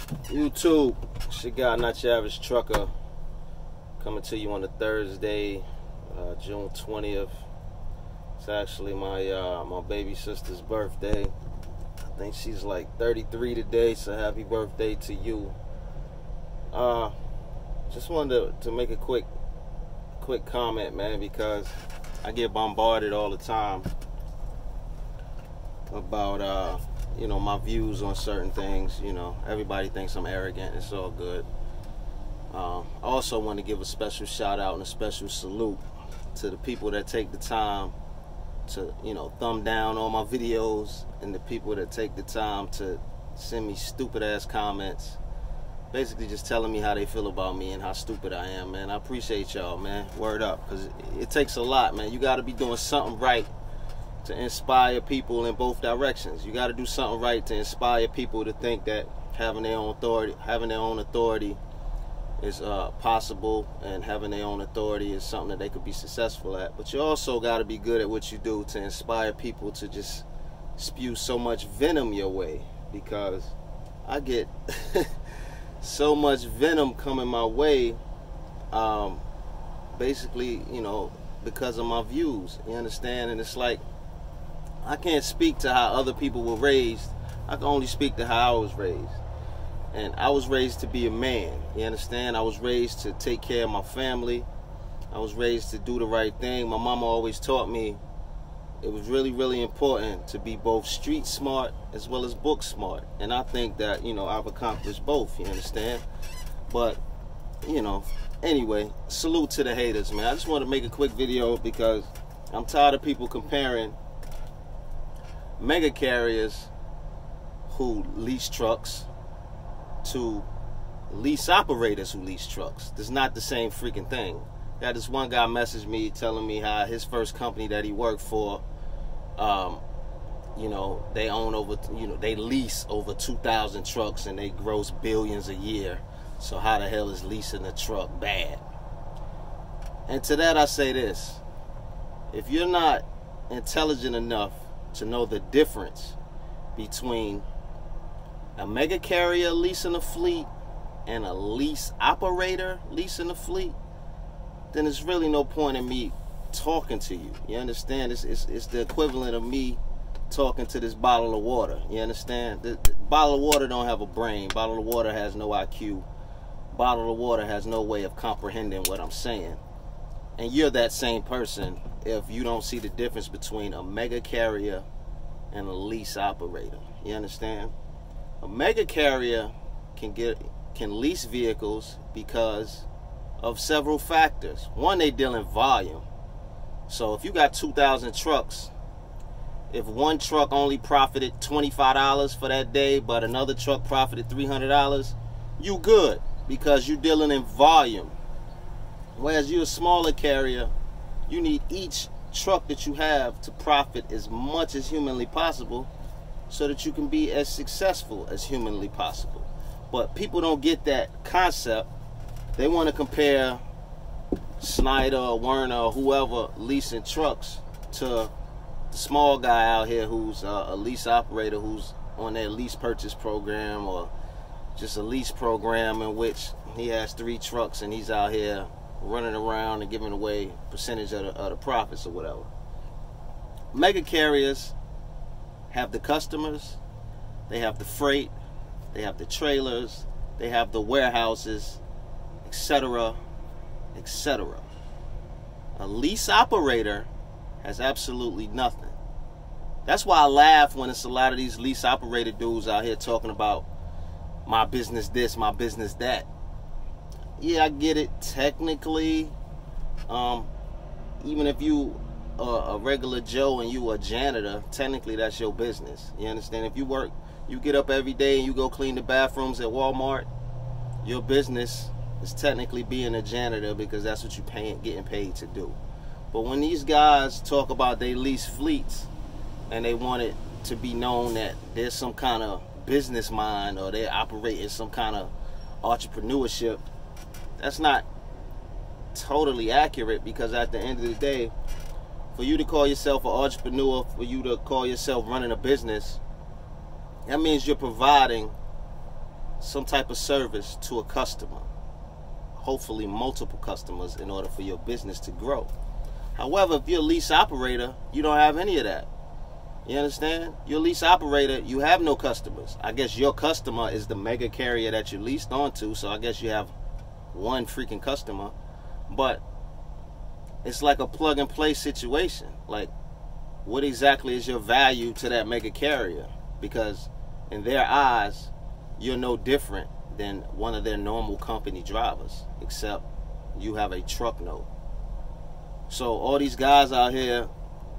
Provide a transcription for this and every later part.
YouTube, it's your guy, Not Your Average Trucker, coming to you on a Thursday, June 20th. It's actually my baby sister's birthday. I think she's like 33 today, so happy birthday to you. Just wanted to make a quick comment, man, because I get bombarded all the time about my views on certain things. Everybody thinks I'm arrogant. It's all good. I also want to give a special shout out and a special salute to the people that take the time to thumb down on my videos, and the people that take the time to send me stupid ass comments, basically just telling me how they feel about me and how stupid I am, man. I appreciate y'all, man. Word up, because it takes a lot, man. You got to be doing something right to inspire people in both directions. You got to do something right to inspire people to think that having their own authority is possible, and having their own authority is something that they could be successful at. But you also got to be good at what you do to inspire people to just spew so much venom your way, because I get so much venom coming my way, basically, because of my views. You understand? And it's like, I can't speak to how other people were raised. I can only speak to how I was raised. And I was raised to be a man. You understand? I was raised to take care of my family. I was raised to do the right thing. My mama always taught me it was really, really important to be both street smart as well as book smart. And I think that, I've accomplished both, you understand? But, anyway, salute to the haters, man. I just want to make a quick video because I'm tired of people comparing mega carriers who lease trucks to lease operators who lease trucks. It's not the same freaking thing. Got this one guy messaged me telling me how his first company that he worked for, they own over, they lease over 2,000 trucks and they gross billions a year. So how the hell is leasing a truck bad? And to that I say this: if you're not intelligent enough to know the difference between a mega carrier leasing a fleet and a lease operator leasing a fleet, then there's really no point in me talking to you. You understand? It's the equivalent of me talking to this bottle of water. You understand? The bottle of water don't have a brain. Bottle of water has no IQ. Bottle of water has no way of comprehending what I'm saying. And you're that same person if you don't see the difference between a mega carrier and a lease operator. You understand? A mega carrier can lease vehicles because of several factors. One, they deal in volume. So if you got 2,000 trucks, if one truck only profited $25 for that day, but another truck profited $300, you good, because you're dealing in volume. Whereas you're a smaller carrier, you need each truck that you have to profit as much as humanly possible so that you can be as successful as humanly possible. But people don't get that concept. They want to compare Snyder or Werner or whoever leasing trucks to the small guy out here who's a lease operator, who's on their lease purchase program, or just a lease program in which he has 3 trucks and he's out here running around and giving away percentage of the profits or whatever. Mega carriers have the customers, they have the freight, they have the trailers, they have the warehouses, etc., etc. A lease operator has absolutely nothing. That's why I laugh when it's a lot of these lease operator dudes out here talking about my business this, my business that. Yeah, I get it. Technically, even if you are a regular Joe and you a janitor, technically that's your business. You understand? If you get up every day and you go clean the bathrooms at Walmart, your business is technically being a janitor, because that's what you're getting paid to do. But when these guys talk about they lease fleets and they want it to be known that there's some kind of business mind or they're operating some kind of entrepreneurship, that's not totally accurate, because at the end of the day, for you to call yourself an entrepreneur, for you to call yourself running a business, that means you're providing some type of service to a customer. Hopefully multiple customers in order for your business to grow. However, if you're a lease operator, you don't have any of that. You understand? You're a lease operator, you have no customers. I guess your customer is the mega carrier that you leased onto, so I guess you have one freaking customer. But it's like a plug and play situation. Like, what exactly is your value to that mega carrier? Because in their eyes, you're no different than one of their normal company drivers, except you have a truck note. So all these guys out here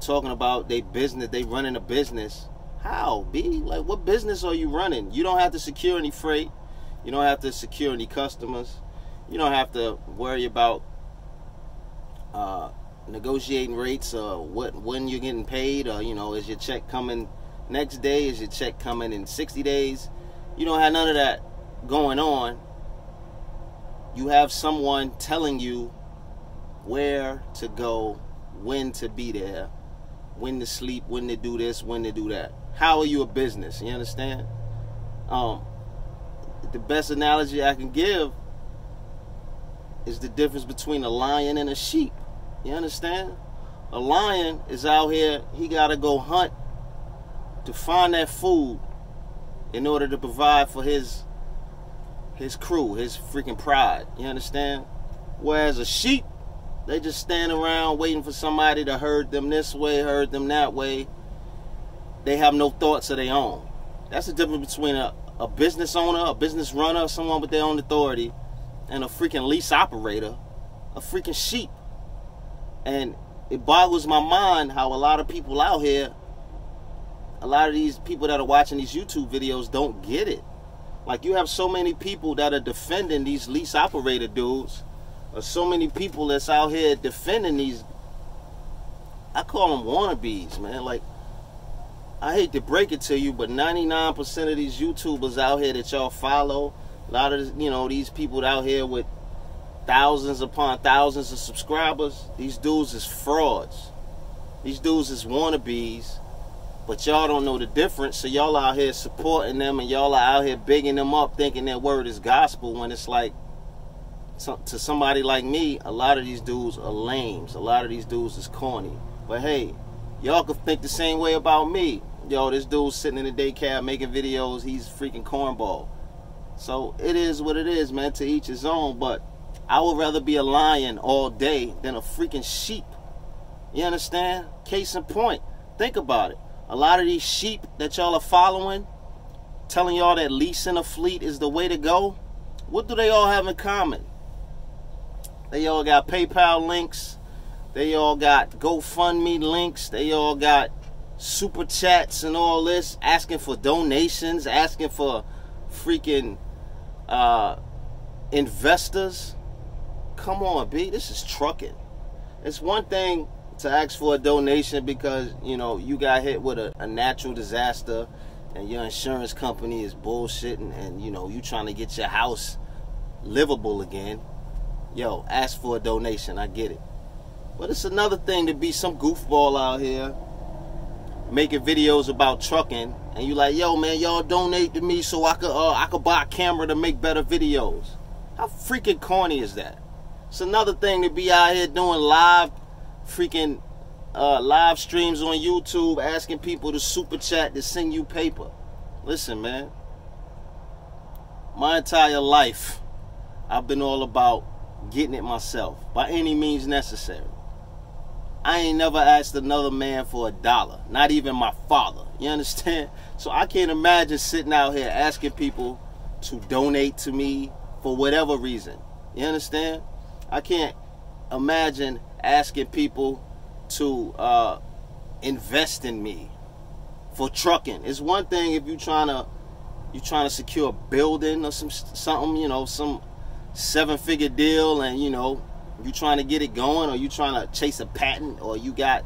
talking about they business, they running a business. How, B? Like, what business are you running? You don't have to secure any freight. You don't have to secure any customers. You don't have to worry about negotiating rates or when you're getting paid, or, you know, is your check coming next day? Is your check coming in 60 days? You don't have none of that going on. You have someone telling you where to go, when to be there, when to sleep, when to do this, when to do that. How are you a business? You understand? The best analogy I can give is the difference between a lion and a sheep. You understand? A lion is out here, he gotta go hunt to find that food in order to provide for his crew, his freaking pride. You understand? Whereas a sheep, they just stand around waiting for somebody to herd them this way, herd them that way. They have no thoughts of their own. That's the difference between a business owner, a business runner, someone with their own authority, and a freaking lease operator, a freaking sheep. And it boggles my mind how a lot of people out here, a lot of these people that are watching these YouTube videos don't get it. Like, you have so many people that are defending these lease operator dudes, or so many people that's out here defending these, I call them wannabes, man. Like, I hate to break it to you, but 99% of these YouTubers out here that y'all follow, a lot of, you know, these people out here with thousands upon thousands of subscribers, these dudes is frauds. These dudes is wannabes, but y'all don't know the difference, so y'all out here supporting them, and y'all are out here bigging them up, thinking their word is gospel, when it's like, to somebody like me, a lot of these dudes are lames. A lot of these dudes is corny. But hey, y'all could think the same way about me. Yo, this dude's sitting in the day cab making videos, he's freaking cornball. So it is what it is, man, to each his own. But I would rather be a lion all day than a freaking sheep. You understand? Case in point, think about it. A lot of these sheep that y'all are following, telling y'all that leasing a fleet is the way to go, what do they all have in common? They all got PayPal links. They all got GoFundMe links. They all got super chats and all this, asking for donations, asking for freaking investors. Come on, B, this is trucking. It's one thing to ask for a donation because, you know, you got hit with a natural disaster and your insurance company is bullshitting, and, you know, you trying to get your house livable again. Yo, ask for a donation, I get it. But it's another thing to be some goofball out here making videos about trucking, and you like, yo, man, y'all donate to me so I could buy a camera to make better videos. How freaking corny is that? It's another thing to be out here doing live freaking live streams on YouTube, asking people to super chat to send you paper. Listen, man, my entire life I've been all about getting it myself by any means necessary. I ain't never asked another man for $1, not even my father. You understand? So I can't imagine sitting out here asking people to donate to me for whatever reason. You understand? I can't imagine asking people to invest in me for trucking. It's one thing if you're trying to secure a building or something, you know, some 7-figure deal, and, you know, you trying to get it going, or you trying to chase a patent, or you got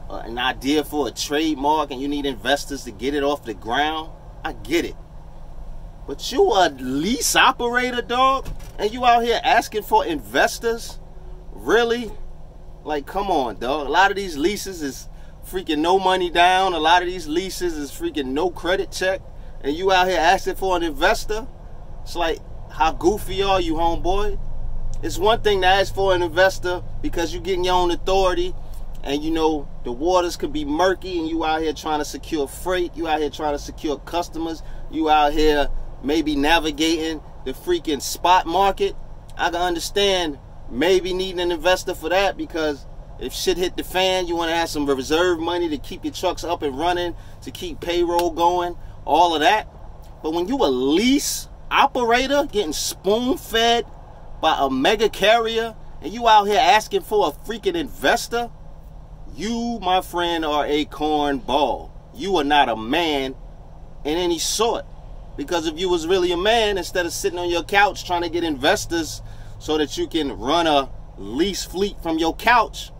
an idea for a trademark and you need investors to get it off the ground. I get it. But you a lease operator, dog, and you out here asking for investors? Really? Like, come on, dog. A lot of these leases is freaking no money down. A lot of these leases is freaking no credit check, and you out here asking for an investor? It's like, how goofy are you, homeboy? It's one thing to ask for an investor because you're getting your own authority, and you know the waters could be murky, and you out here trying to secure freight, you out here trying to secure customers, you out here maybe navigating the freaking spot market. I can understand maybe needing an investor for that, because if shit hit the fan, you want to have some reserve money to keep your trucks up and running, to keep payroll going, all of that. But when you a lease operator getting spoon-fed by a mega carrier, and you out here asking for a freaking investor, you, my friend, are a cornball. You are not a man in any sort. Because if you was really a man, instead of sitting on your couch trying to get investors so that you can run a lease fleet from your couch,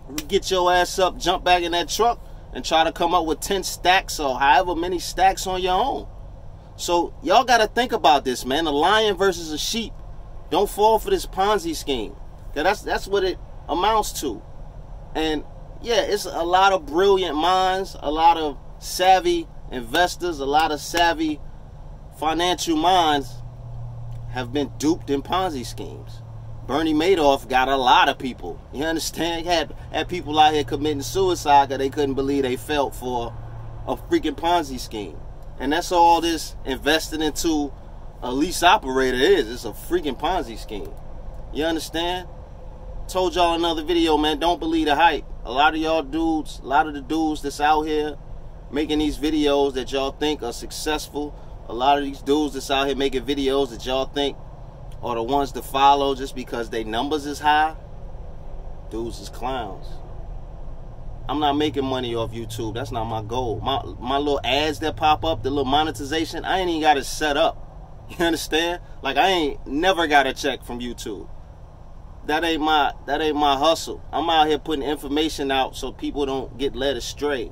you get your ass up, jump back in that truck, and try to come up with 10 stacks or however many stacks on your own. So y'all got to think about this, man. A lion versus a sheep. Don't fall for this Ponzi scheme. That's what it amounts to. And yeah, it's a lot of brilliant minds, a lot of savvy investors, a lot of savvy financial minds have been duped in Ponzi schemes. Bernie Madoff got a lot of people. You understand? Had people out here committing suicide because they couldn't believe they fell for a freaking Ponzi scheme. And that's all this investing into a lease operator is. It's a freaking Ponzi scheme. You understand? Told y'all another video, man, don't believe the hype. A lot of y'all dudes, a lot of the dudes that's out here making these videos that y'all think are successful, a lot of these dudes that's out here making videos that y'all think are the ones to follow just because their numbers is high, dudes is clowns. I'm not making money off YouTube. That's not my goal. My little ads that pop up, the little monetization, I ain't even got it set up. You understand? Like, I ain't never got a check from YouTube. That ain't my hustle. I'm out here putting information out so people don't get led astray.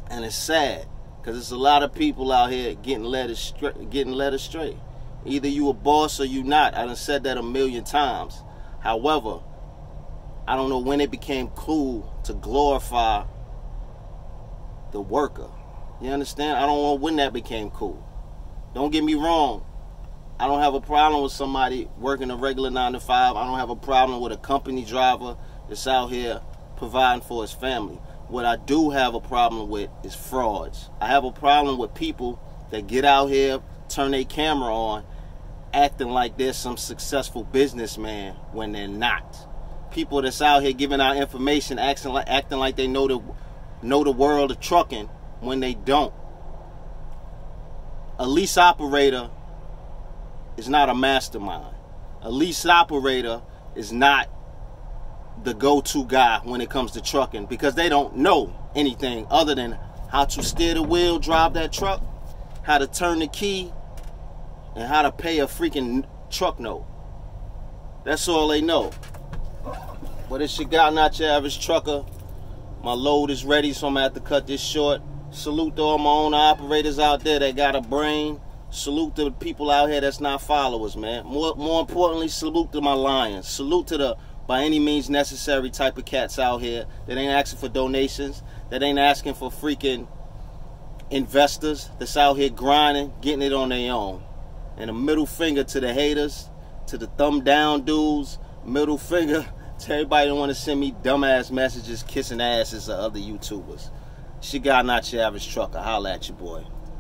And it's sad, because there's a lot of people out here getting led astray. Either you a boss or you not. I done said that a million times. However, I don't know when it became cool to glorify the worker. You understand? I don't know when that became cool. Don't get me wrong. I don't have a problem with somebody working a regular 9 to 5. I don't have a problem with a company driver that's out here providing for his family. What I do have a problem with is frauds. I have a problem with people that get out here, turn their camera on, acting like they're some successful businessman when they're not. People that's out here giving out information, acting like they know the world of trucking when they don't. A lease operator is not a mastermind. A lease operator is not the go-to guy when it comes to trucking, because they don't know anything other than how to steer the wheel, drive that truck, how to turn the key, and how to pay a freaking truck note. That's all they know. But it's your guy, not your average trucker. My load is ready, so I'm gonna have to cut this short. Salute to all my owner operators out there that got a brain. Salute to the people out here that's not followers, man. More importantly, salute to my lions. Salute to the by any means necessary type of cats out here that ain't asking for donations, that ain't asking for freaking investors, that's out here grinding, getting it on their own. And a middle finger to the haters, to the thumb down dudes, middle finger to everybody that want to send me dumbass messages kissing asses of other YouTubers. She got not your average trucker. Holla at your boy.